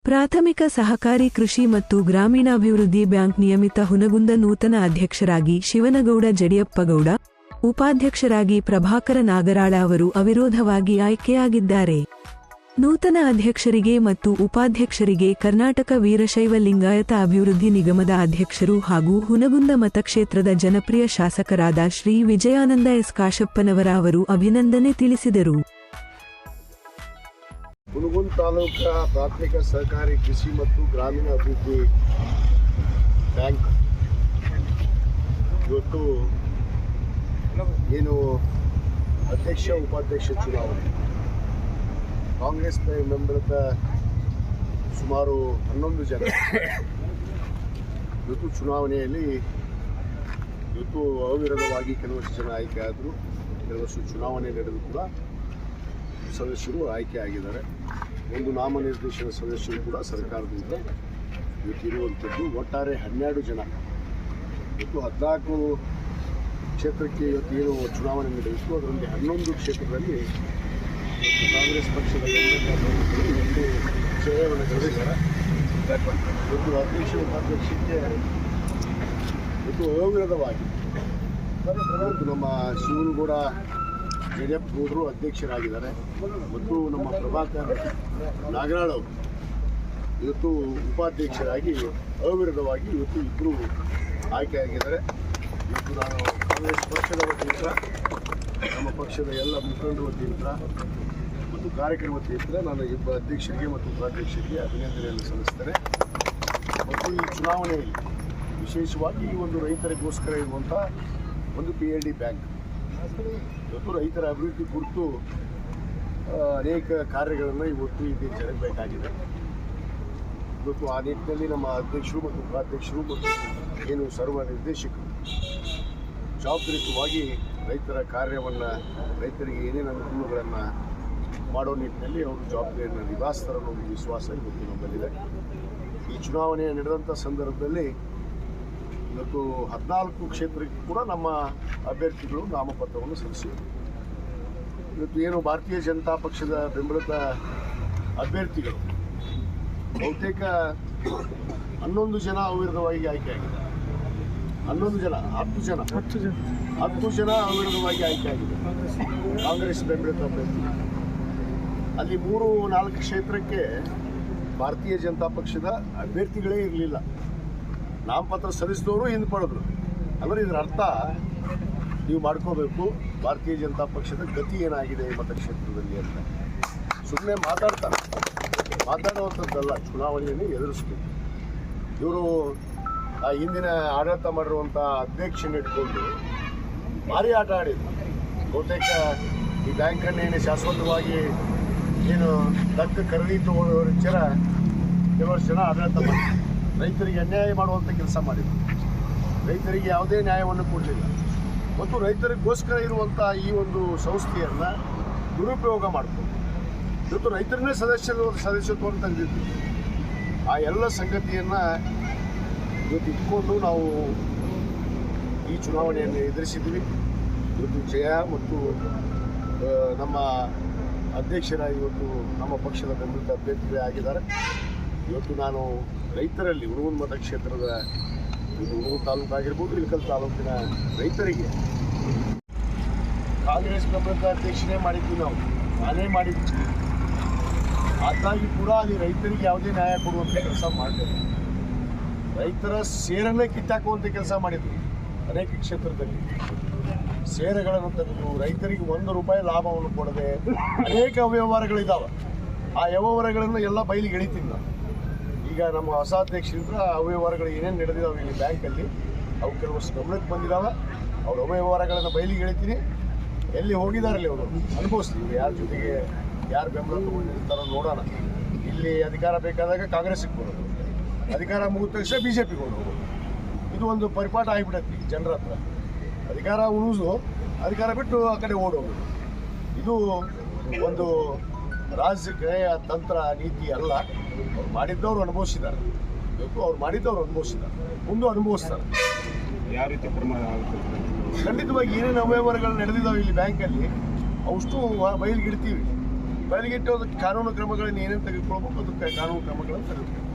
ಪ್ರಾಥಮಿಕ ಸಹಕಾರಿ ಕೃಷಿ ಮತ್ತು ಗ್ರಾಮೀಣಾಭಿವೃದ್ಧಿ ಬ್ಯಾಂಕ್ ನಿಯಮಿತ ಹುನಗುಂದ ನೂತನ ಅಧ್ಯಕ್ಷರಾಗಿ ಶಿವನಗೌಡ ಜಡಿಯಪ್ಪಗೌಡ, ಉಪಾಧ್ಯಕ್ಷರಾಗಿ ಪ್ರಭಾಕರ ನಾಗರಾಳ ಅವರು ಅವಿರೋಧವಾಗಿ ಆಯ್ಕೆಯಾಗಿದ್ದಾರೆ. ನೂತನ ಅಧ್ಯಕ್ಷರಿಗೆ ಮತ್ತು ಉಪಾಧ್ಯಕ್ಷರಿಗೆ ಕರ್ನಾಟಕ ವೀರಶೈವ ಲಿಂಗಾಯತ ಅಭಿವೃದ್ಧಿ ನಿಗಮದ ಅಧ್ಯಕ್ಷರು ಹಾಗೂ ಹುನಗುಂದ ಮತಕ್ಷೇತ್ರದ ಜನಪ್ರಿಯ ಶಾಸಕರಾದ ಶ್ರೀ ವಿಜಯಾನಂದ ಎಸ್ ಕಾಶಪ್ಪನವರ ಅವರು ಅಭಿನಂದನೆ ತಿಳಿಸಿದರು. ಹುನಗುಂದ ತಾಲೂಕಾ ಪ್ರಾಥಮಿಕ ಸಹಕಾರಿ ಕೃಷಿ ಮತ್ತು ಗ್ರಾಮೀಣ ಅಭಿವೃದ್ಧಿ ಬ್ಯಾಂಕ್ ಇವತ್ತು ಏನು ಅಧ್ಯಕ್ಷ ಉಪಾಧ್ಯಕ್ಷ ಚುನಾವಣೆ ಕಾಂಗ್ರೆಸ್ ಬೆಂಬಲಿತ ಸುಮಾರು 11 ಜನ ಇವತ್ತು ಚುನಾವಣೆಯಲ್ಲಿ ಇವತ್ತು ಅವಿರೋಧವಾಗಿ ಕೆಲವಷ್ಟು ಜನ ಆಯ್ಕೆ ಆದರು. ಕೆಲವಷ್ಟು ಚುನಾವಣೆ ನಡೆದು ಕೂಡ ಸದಸ್ಯರು ಆಯ್ಕೆ ಆಗಿದ್ದಾರೆ. ಒಂದು ನಾಮನಿರ್ದೇಶನ ಸದಸ್ಯರು ಕೂಡ ಸರ್ಕಾರದಿಂದ ಇವತ್ತು ಇರುವಂಥದ್ದು. ಒಟ್ಟಾರೆ 12 ಜನ ಇವತ್ತು 14 ಕ್ಷೇತ್ರಕ್ಕೆ ಇವತ್ತು ಏನು ಚುನಾವಣೆ ನಡೆಯಿತು ಅದರಲ್ಲಿ 11 ಕ್ಷೇತ್ರದಲ್ಲಿ ಕಾಂಗ್ರೆಸ್ ಪಕ್ಷದ ಒಂದು ಜಯವನ್ನು ಗಳಿಸಿದ್ದಾರೆ. ಇವತ್ತು ಅಧ್ಯಕ್ಷ ಉಪಾಧ್ಯಕ್ಷಕ್ಕೆ ಇವತ್ತು ಅವಿರೋಧವಾಗಿ ಇವತ್ತು ನಮ್ಮ ಶಿವನಗೌಡ ಜಡಿಯಪ್ಪಗೌಡರು ಅಧ್ಯಕ್ಷರಾಗಿದ್ದಾರೆ ಮತ್ತು ನಮ್ಮ ಪ್ರಭಾಕರ್ ನಾಗರಾಳ್ ಅವರು ಇವತ್ತು ಉಪಾಧ್ಯಕ್ಷರಾಗಿ ಅವಿರೋಧವಾಗಿ ಇವತ್ತು ಇಬ್ಬರು ಆಯ್ಕೆಯಾಗಿದ್ದಾರೆ. ಇವತ್ತು ನಾನು ಕಾಂಗ್ರೆಸ್ ಪಕ್ಷದ ವತಿಯಿಂದ ನಮ್ಮ ಪಕ್ಷದ ಎಲ್ಲ ಮುಖಂಡರ ವತಿಯಿಂದ ಮತ್ತು ಕಾರ್ಯಕರ್ತರ ವತಿಯಿಂದ ನಾನು ಇಬ್ಬರು ಅಧ್ಯಕ್ಷರಿಗೆ ಮತ್ತು ಉಪಾಧ್ಯಕ್ಷರಿಗೆ ಅಭಿನಂದನೆಯನ್ನು ಸಲ್ಲಿಸ್ತೇನೆ. ಮತ್ತು ಈ ಚುನಾವಣೆಯಲ್ಲಿ ವಿಶೇಷವಾಗಿ ಈ ಒಂದು ರೈತರಿಗೋಸ್ಕರ ಇರುವಂಥ ಒಂದು PLD ಬ್ಯಾಂಕ್ ಇವತ್ತು ರೈತರ ಅಭಿವೃದ್ಧಿ ಕುರಿತು ಅನೇಕ ಕಾರ್ಯಗಳನ್ನು ಇವತ್ತು ಇಲ್ಲಿ ಜರಗಬೇಕಾಗಿದೆ. ಇವತ್ತು ಆ ನಿಟ್ಟಿನಲ್ಲಿ ನಮ್ಮ ಅಧ್ಯಕ್ಷರು ಮತ್ತು ಉಪಾಧ್ಯಕ್ಷರು ಮತ್ತು ಏನು ಸರ್ವ ನಿರ್ದೇಶಕರು ಜವಾಬ್ದಾರಿಯುತವಾಗಿ ರೈತರ ಕಾರ್ಯವನ್ನು ರೈತರಿಗೆ ಏನೇನು ಅನುಕೂಲಗಳನ್ನು ಮಾಡೋ ನಿಟ್ಟಿನಲ್ಲಿ ಅವರು ಜವಾಬ್ದಾರಿಯನ್ನು ನಿಭಾಯಿಸ್ತಾರೆ ಅನ್ನೋ ಒಂದು ವಿಶ್ವಾಸ ಇವತ್ತು ನಮ್ಮಲ್ಲಿದೆ. ಈ ಚುನಾವಣೆ ನಡೆದಂಥ ಸಂದರ್ಭದಲ್ಲಿ ಇವತ್ತು 14 ಕ್ಷೇತ್ರಕ್ಕೆ ಕೂಡ ನಮ್ಮ ಅಭ್ಯರ್ಥಿಗಳು ನಾಮಪತ್ರವನ್ನು ಸಲ್ಲಿಸಿದರು. ಇವತ್ತು ಏನು ಭಾರತೀಯ ಜನತಾ ಪಕ್ಷದ ಬೆಂಬಲಿತ ಅಭ್ಯರ್ಥಿಗಳು ಬಹುತೇಕ 11 ಜನ ಅವಿರೋಧವಾಗಿ ಆಯ್ಕೆಯಾಗಿದೆ. 11 ಜನ 10 ಜನ ಅವಿರೋಧವಾಗಿ ಆಯ್ಕೆಯಾಗಿದೆ ಕಾಂಗ್ರೆಸ್ ಬೆಂಬಲಿತ ಅಭ್ಯರ್ಥಿ. ಅಲ್ಲಿ 3-4 ಕ್ಷೇತ್ರಕ್ಕೆ ಭಾರತೀಯ ಜನತಾ ಪಕ್ಷದ ಅಭ್ಯರ್ಥಿಗಳೇ ಇರಲಿಲ್ಲ. ನಾಮಪತ್ರ ಸಲ್ಲಿಸಿದವರು ಹಿಂದೆ ಪಡೆದ್ರು. ಅಂದರೆ ಇದರ ಅರ್ಥ ನೀವು ಮಾಡ್ಕೋಬೇಕು ಭಾರತೀಯ ಜನತಾ ಪಕ್ಷದ ಗತಿ ಏನಾಗಿದೆ ಈ ಮತಕ್ಷೇತ್ರದಲ್ಲಿ ಅಂತ. ಸುಮ್ಮನೆ ಮಾತಾಡುವಂಥದ್ದಲ್ಲ, ಚುನಾವಣೆಯನ್ನು ಎದುರಿಸ್ಬೇಕು. ಇವರು ಆ ಹಿಂದಿನ ಆಡಳಿತ ಮಾಡಿರುವಂಥ ಅಧ್ಯಕ್ಷನ ಇಟ್ಕೊಂಡು ಭಾರಿ ಆಟ ಆಡಿದ್ರು. ಬಹುತೇಕ ಈ ಬ್ಯಾಂಕನ್ನೇನು ಶಾಶ್ವತವಾಗಿ ಏನು ದಕ್ಕ ಖರೀದಿ ತಗೊಳ್ಳೋರ ಕೆಲವಷ್ಟು ಜನ ಆಡಳಿತ ಮಾಡಿದ್ರು. ರೈತರಿಗೆ ಅನ್ಯಾಯ ಮಾಡುವಂಥ ಕೆಲಸ ಮಾಡಿದ್ರು. ರೈತರಿಗೆ ಯಾವುದೇ ನ್ಯಾಯವನ್ನು ಕೊಡಲಿಲ್ಲ ಮತ್ತು ರೈತರಿಗೋಸ್ಕರ ಇರುವಂಥ ಈ ಒಂದು ಸಂಸ್ಥೆಯನ್ನು ದುರುಪಯೋಗ ಮಾಡಿಕೊಂಡು ಇವತ್ತು ರೈತರನ್ನೇ ಸದಸ್ಯತ್ವವನ್ನು ತೆಗೆದಿದ್ದು. ಆ ಎಲ್ಲ ಸಂಗತಿಯನ್ನು ಇವತ್ತು ಇಟ್ಕೊಂಡು ನಾವು ಈ ಚುನಾವಣೆಯನ್ನು ಎದುರಿಸಿದ್ವಿ. ಇವತ್ತು ಜಯ ಮತ್ತು ನಮ್ಮ ಅಧ್ಯಕ್ಷರ ಇವತ್ತು ನಮ್ಮ ಪಕ್ಷದ ಬೆಂಬಲಿತ ಅಭ್ಯರ್ಥಿಗಳೇ ಆಗಿದ್ದಾರೆ. ಇವತ್ತು ನಾನು ರೈತರಲ್ಲಿ ಹುನಗುಂದ ಮತಕ್ಷೇತ್ರದ ಇದು ಹುನಗುಂದ ತಾಲೂಕು ಆಗಿರ್ಬೋದು, ಇಳಕಲ್ ತಾಲೂಕಿನ ರೈತರಿಗೆ ಕಾಂಗ್ರೆಸ್ ಬೆಂಬಲಿತ ಅಧ್ಯಕ್ಷನೇ ಮಾಡಿದ್ವಿ, ನಾನೇ ಮಾಡಿದ್ವಿ. ಹಾಗಾಗಿ ಕೂಡ ಅಲ್ಲಿ ರೈತರಿಗೆ ಯಾವುದೇ ನ್ಯಾಯ ಕೊಡುವಂಥ ಕೆಲಸ ಮಾಡಲಿಲ್ಲ. ರೈತರ ಸೇರನ್ನೇ ಕಿತ್ತಾಕುವಂಥ ಕೆಲಸ ಮಾಡಿದ್ವಿ. ಅನೇಕ ಕ್ಷೇತ್ರದಲ್ಲಿ ಸೇರೆಗಳನ್ನು ತೆಗೆದು ರೈತರಿಗೆ ₹1 ಲಾಭವನ್ನು ಕೊಡದೆ ಅನೇಕ ಅವ್ಯವಹಾರಗಳಿದ್ದಾವೆ. ಆ ವ್ಯವಹಾರಗಳನ್ನು ಎಲ್ಲ ಬಯಲಿಗೆ ಎಳಿತೀನಿ ನಾನು. ಈಗ ನಮ್ಮ ಹೊಸ ಅಧ್ಯಕ್ಷರಿಂದ ಅವ್ಯವಹಾರಗಳು ಏನೇನು ನಡೆದಿದ್ದಾವೆ ಇಲ್ಲಿ ಬ್ಯಾಂಕಲ್ಲಿ ಅವು ಕೆಲವಷ್ಟು ಗಮನಕ್ಕೆ ಬಂದಿದ್ದಾವೆ. ಅವ್ರ ಅವ್ಯವಹಾರಗಳನ್ನು ಬಯಲಿಗೆ ಎಳಿತೀನಿ. ಎಲ್ಲಿ ಹೋಗಿದ್ದಾರಲ್ಲಿ ಅವರು ಅನುಭವಿಸ್ತೀವಿ. ಯಾರ ಜೊತೆಗೆ ಯಾರು ಬೆಂಬಲ ತಗೊಂಡಿರ್ತಾರೋ ನೋಡೋಣ. ಇಲ್ಲಿ ಅಧಿಕಾರ ಬೇಕಾದಾಗ ಕಾಂಗ್ರೆಸ್ಗೆ ಬರೋದು, ಅಧಿಕಾರ ಮುಗಿದ ತಕ್ಷಣ BJPಗೆ ಹೋಗೋದು. ಇದು ಒಂದು ಪರಿಪಾಠ ಆಗಿಬಿಡತ್ತೆ ಜನರ ಹತ್ರ. ಅಧಿಕಾರ ಉಳಿಸು, ಅಧಿಕಾರ ಬಿಟ್ಟು ಆ ಕಡೆ ಓಡೋದು. ಇದು ಒಂದು ರಾಜಕೀಯ ತಂತ್ರ ನೀತಿ ಅಲ್ಲ. ಅವ್ರು ಮಾಡಿದ್ದವರು ಅನುಭವಿಸಿದ್ದಾರೆ. ಇವತ್ತು ಅವ್ರು ಮಾಡಿದ್ದವ್ರು ಅನುಭವಿಸಿದ್ದಾರೆ, ಮುಂದೆ ಅನುಭವಿಸ್ತಾರೆ. ಯಾವ ರೀತಿ ಪ್ರಮಾಣ ಖಂಡಿತವಾಗಿ ಏನೇನು ಅವ್ಯವಹಾರಗಳು ನಡೆದಿದ್ದಾವೆ ಇಲ್ಲಿ ಬ್ಯಾಂಕಲ್ಲಿ ಅವಷ್ಟು ಬಯಲಿಗಿಡ್ತೀವಿ. ಬದಿಗಿಟ್ಟು ಅದಕ್ಕೆ ಕಾನೂನು ಕ್ರಮಗಳನ್ನು ಏನೇನು ತೆಗೆದುಕೊಳ್ಬೇಕು ಅದಕ್ಕೆ ಕಾನೂನು ಕ್ರಮಗಳನ್ನು ತೆಗೆದುಕೊಳ್ಳಿ.